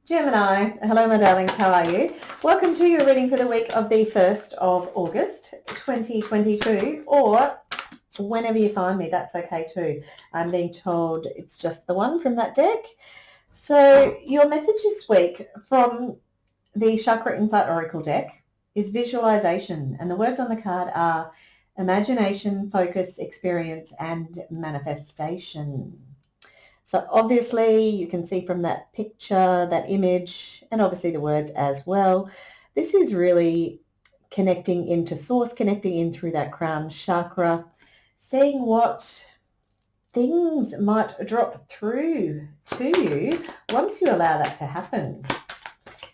Gemini, hello my darlings, how are you? Welcome to your reading for the week of the 1st of August 2022, or whenever you find me, that's okay too. I'm being told it's just the one from that deck. So your message this week from the Chakra Insight Oracle deck is visualization, and the words on the card are imagination, focus, experience, and manifestation. So obviously you can see from that picture, that image, and obviously the words as well, this is really connecting into source, connecting in through that crown chakra, seeing what things might drop through to you once you allow that to happen.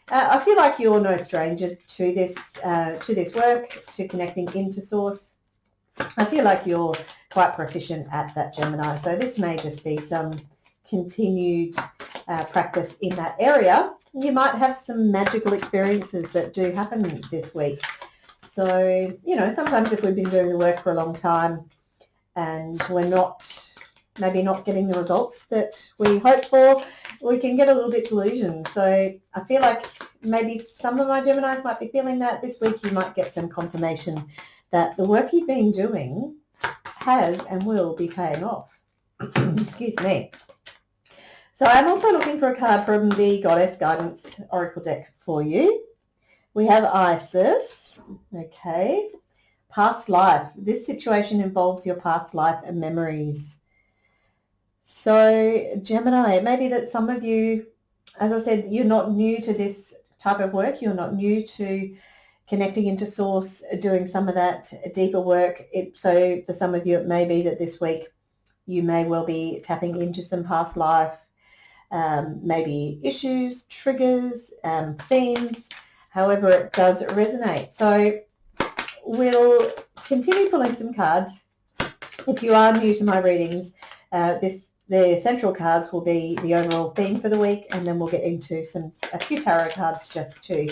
I feel like you're no stranger to this work, to connecting into source. I feel like you're quite proficient at that, Gemini. So this may just be some continued practice in that area. You might have some magical experiences that do happen this week. So, sometimes if we've been doing the work for a long time and we're maybe not getting the results that we hope for, we can get a little bit delusioned. So I feel like maybe some of my Geminis might be feeling that this week. You might get some confirmation that the work you've been doing has and will be paying off. Excuse me. So I'm also looking for a card from the Goddess Guidance Oracle deck for you. We have Isis. Okay. Past life. This situation involves your past life and memories. So Gemini, it may be that some of you, as I said, you're not new to this type of work. You're not new to connecting into source, doing some of that deeper work. So for some of you, it may be that this week you may well be tapping into some past life, maybe issues, triggers, themes, however it does resonate. So we'll continue pulling some cards. If you are new to my readings, the central cards will be the overall theme for the week, and then we'll get into a few tarot cards just to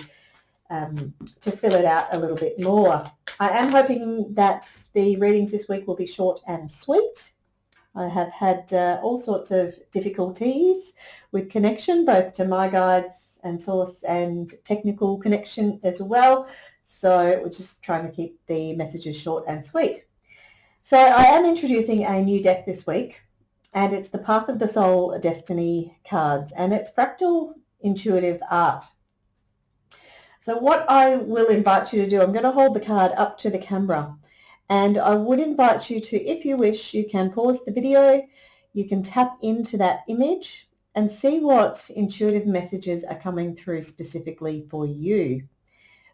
fill it out a little bit more. I am hoping that the readings this week will be short and sweet. I have had all sorts of difficulties with connection, both to my guides and source and technical connection as well. So we're just trying to keep the messages short and sweet. So I am introducing a new deck this week, and it's the Path of the Soul Destiny cards, and it's fractal intuitive art. So what I will invite you to do, I'm going to hold the card up to the camera, and I would invite you to, if you wish, you can pause the video, you can tap into that image and see what intuitive messages are coming through specifically for you.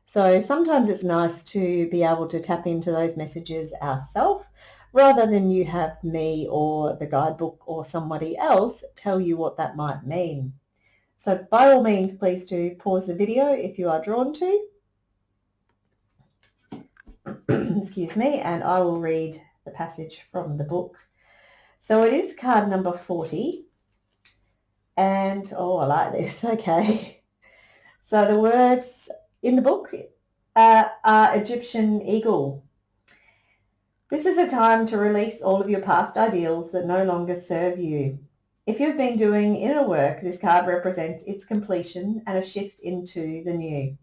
So sometimes it's nice to be able to tap into those messages ourselves rather than you have me or the guidebook or somebody else tell you what that might mean. So by all means, please do pause the video if you are drawn to. Excuse me, and I will read the passage from the book. So it is card number 40. And, I like this, okay. So the words in the book are Egyptian eagle. This is a time to release all of your past ideals that no longer serve you. If you've been doing inner work, this card represents its completion and a shift into the new.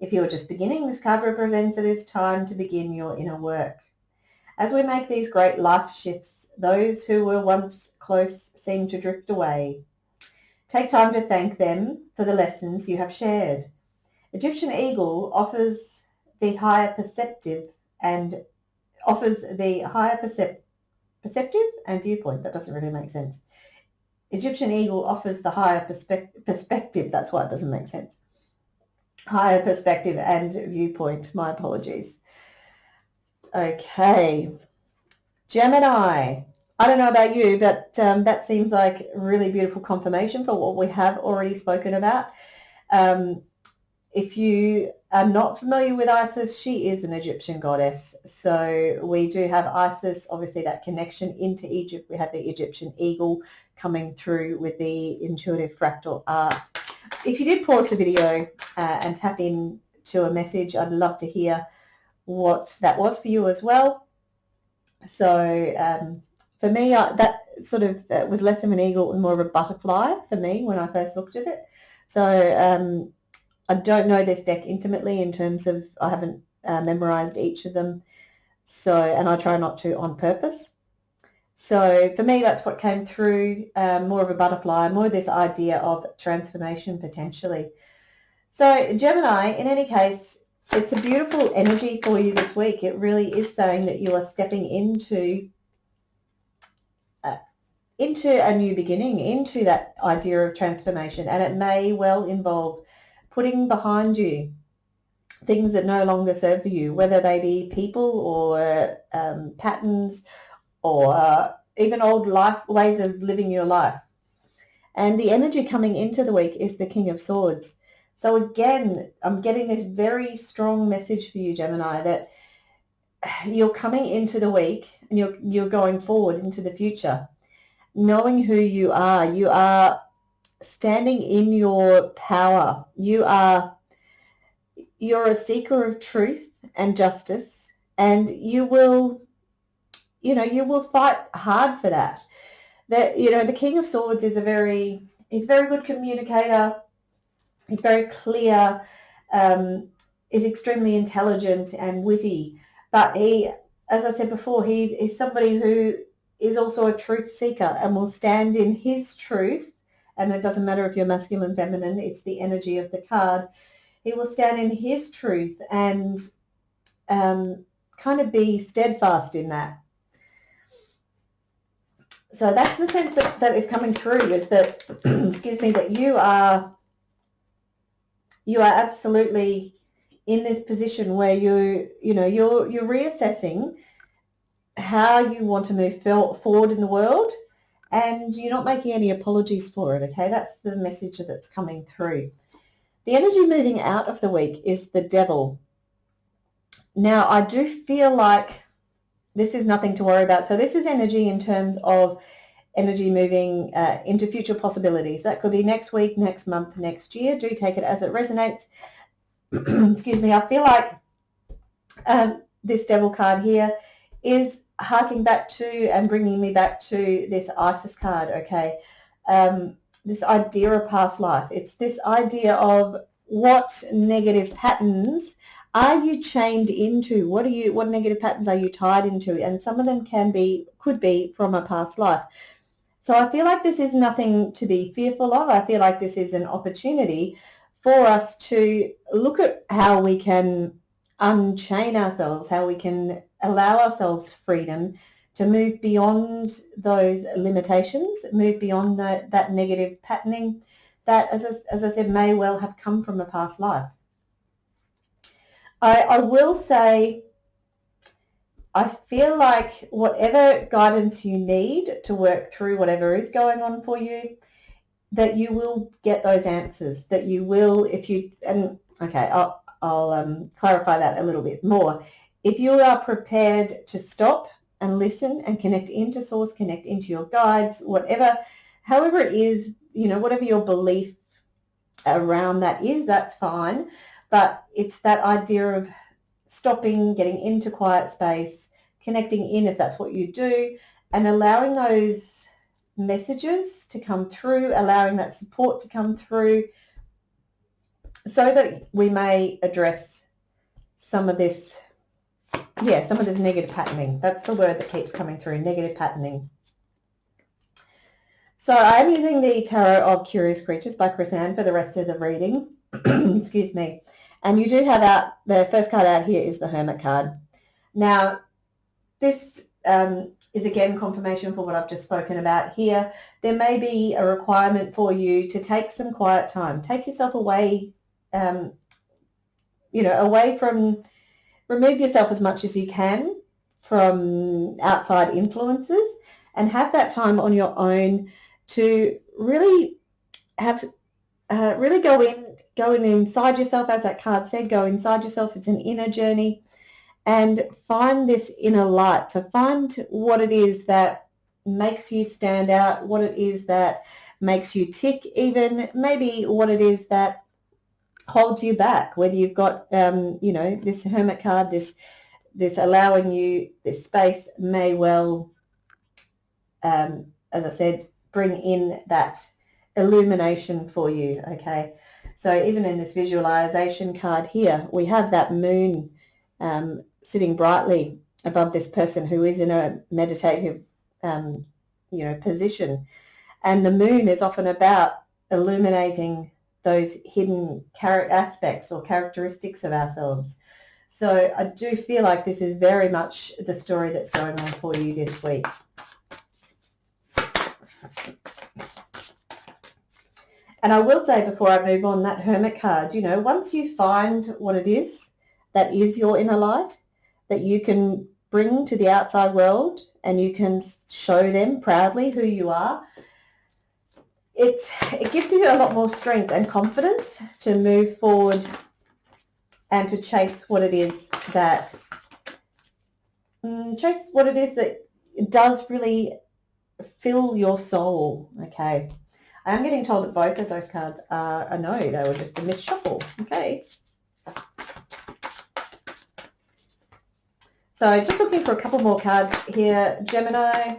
If you're just beginning, this card represents it is time to begin your inner work. As we make these great life shifts, those who were once close seem to drift away. Take time to thank them for the lessons you have shared. Egyptian eagle offers the higher perceptive and viewpoint. That doesn't really make sense. Egyptian eagle offers the higher perspective. That's why it doesn't make sense. Higher perspective and viewpoint. My apologies. Okay. Gemini. I don't know about you, but that seems like really beautiful confirmation for what we have already spoken about. If you are not familiar with Isis, she is an Egyptian goddess. So we do have Isis, obviously that connection into Egypt. We have the Egyptian eagle coming through with the intuitive fractal art. If you did pause the video and tap in to a message, I'd love to hear what that was for you as well. So for me, that sort of was less of an eagle and more of a butterfly for me when I first looked at it. So I don't know this deck intimately in terms of, I haven't memorized each of them. So, and I try not to on purpose. So for me, that's what came through, more of a butterfly, more this idea of transformation potentially. So Gemini, in any case, it's a beautiful energy for you this week. It really is saying that you are stepping into a new beginning, into that idea of transformation, and it may well involve putting behind you things that no longer serve you, whether they be people or patterns or even old ways of living your life. And the energy coming into the week is the King of Swords. So again, I'm getting this very strong message for you, Gemini, that you're coming into the week and you're going forward into the future, knowing who you are. You are standing in your power. You're a seeker of truth and justice, and you will fight hard for that. The King of Swords is he's a very good communicator. He's very clear, is extremely intelligent and witty, but he, as I said before, he's somebody who is also a truth seeker and will stand in his truth. And it doesn't matter if you're masculine, feminine, it's the energy of the card. He will stand in his truth and kind of be steadfast in that. So that's the sense that is coming through, is that, excuse me, that you are absolutely in this position where you're reassessing how you want to move forward in the world, and you're not making any apologies for it, okay? That's the message that's coming through. The energy moving out of the week is the Devil. Now, I do feel like this is nothing to worry about. So this is energy in terms of energy moving into future possibilities. That could be next week, next month, next year. Do take it as it resonates. Excuse me. I feel like this Devil card here is harking back to and bringing me back to this Isis card, okay? This idea of past life. It's this idea of what negative patterns are you chained into? What negative patterns are you tied into? And some of them could be from a past life. So I feel like this is nothing to be fearful of. I feel like this is an opportunity for us to look at how we can unchain ourselves, how we can allow ourselves freedom to move beyond those limitations, move beyond that negative patterning that, as I said, may well have come from a past life. I will say, I feel like whatever guidance you need to work through whatever is going on for you, that you will get those answers, that you will, I'll clarify that a little bit more. If you are prepared to stop and listen and connect into source, connect into your guides, however it is, whatever your belief around that is, that's fine. But it's that idea of stopping, getting into quiet space, connecting in if that's what you do, and allowing those messages to come through, allowing that support to come through, so that we may address some of this negative patterning. That's the word that keeps coming through, negative patterning. So I'm using the Tarot of Curious Creatures by Chris Ann for the rest of the reading. Excuse me. And you do have out, the first card out here is the Hermit card. Now, this is again confirmation for what I've just spoken about here. There may be a requirement for you to take some quiet time. Take yourself away, away from, remove yourself as much as you can from outside influences, and have that time on your own to really go in inside yourself, as that card said, go inside yourself. It's an inner journey, and find this inner light. So find what it is that makes you stand out, what it is that makes you tick, even maybe what it is that holds you back, whether you've got, this Hermit card, this allowing you this space may well, as I said, bring in that illumination for you, okay? So even in this visualization card here, we have that moon sitting brightly above this person who is in a meditative, position. And the moon is often about illuminating those hidden aspects or characteristics of ourselves. So I do feel like this is very much the story that's going on for you this week. And I will say before I move on, that Hermit card, once you find what it is that is your inner light, that you can bring to the outside world and you can show them proudly who you are, it gives you a lot more strength and confidence to move forward and to chase what it is that does really fill your soul, okay? I am getting told that both of those cards are a no. They were just a misshuffle. Okay. So just looking for a couple more cards here. Gemini.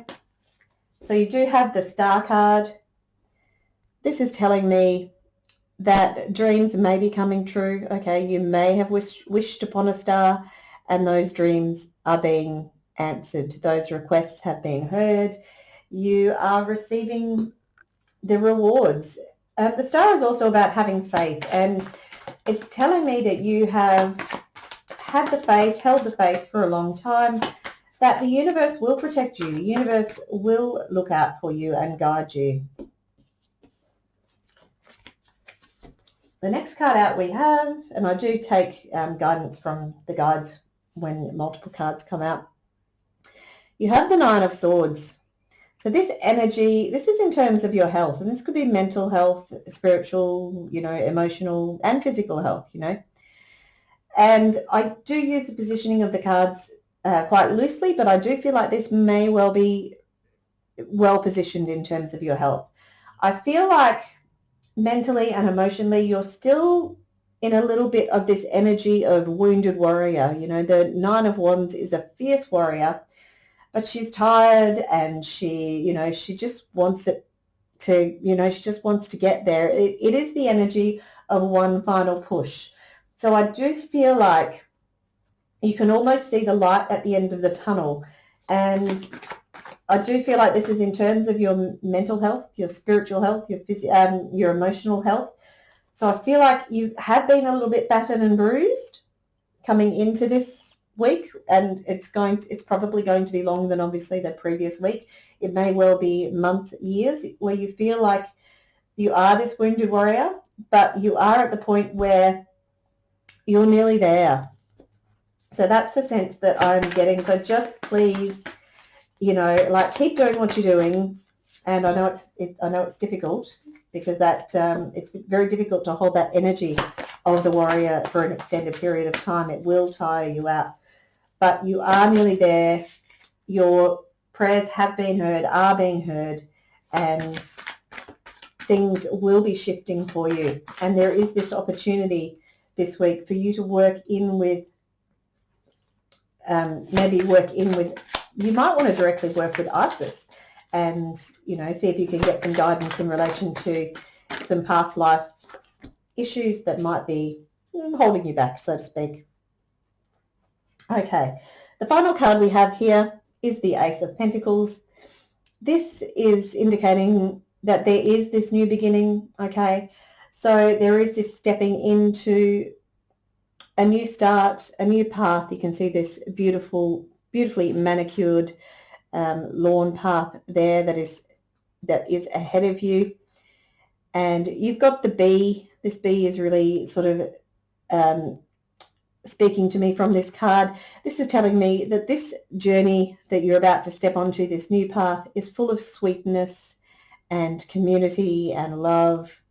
So you do have the Star card. This is telling me that dreams may be coming true. Okay. You may have wished upon a star and those dreams are being answered. Those requests have been heard. You are receiving the rewards. The star is also about having faith, and it's telling me that you have had the faith, held the faith for a long time, that the universe will protect you. The universe will look out for you and guide you. The next card out we have, and I do take guidance from the guides when multiple cards come out. You have the Nine of Swords. So this energy, this is in terms of your health, and this could be mental health, spiritual, emotional and physical health, And I do use the positioning of the cards quite loosely, but I do feel like this may well be well positioned in terms of your health. I feel like mentally and emotionally, you're still in a little bit of this energy of wounded warrior. The Nine of Wands is a fierce warrior, but she's tired and she just wants it to, she just wants to get there. It is the energy of one final push. So I do feel like you can almost see the light at the end of the tunnel. And I do feel like this is in terms of your mental health, your spiritual health, your emotional health. So I feel like you have been a little bit battered and bruised coming into this week, and it's probably going to be longer than obviously the previous week. It may well be months, years, where you feel like you are this wounded warrior, but you are at the point where you're nearly there. So that's the sense that I'm getting. So just please, keep doing what you're doing. And I know it's difficult because it's very difficult to hold that energy of the warrior for an extended period of time. It will tire you out. But you are nearly there. Your prayers have been heard, are being heard, and things will be shifting for you. And there is this opportunity this week for you to work in with, you might want to directly work with Isis and, see if you can get some guidance in relation to some past life issues that might be holding you back, so to speak. Okay, the final card we have here is the Ace of Pentacles. This is indicating that there is this new beginning, okay? So there is this stepping into a new start, a new path. You can see this beautifully manicured lawn path there that is ahead of you. And you've got the bee. This bee is really sort of speaking to me from this card. This is telling me that this journey that you're about to step onto, this new path, is full of sweetness and community and love.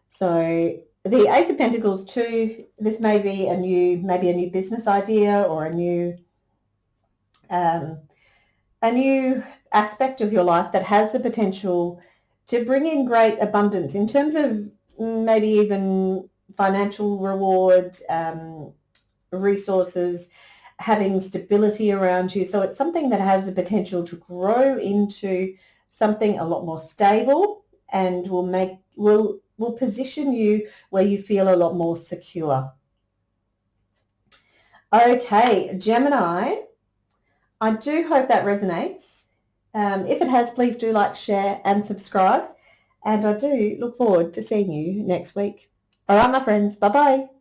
So the Ace of Pentacles too, this may be a new business idea or a new aspect of your life that has the potential to bring in great abundance in terms of maybe even financial reward, resources, having stability around you. So it's something that has the potential to grow into something a lot more stable and will position you where you feel a lot more secure. Okay, Gemini, I do hope that resonates. If it has, please do like, share and subscribe. And I do look forward to seeing you next week. All right, my friends. Bye-bye.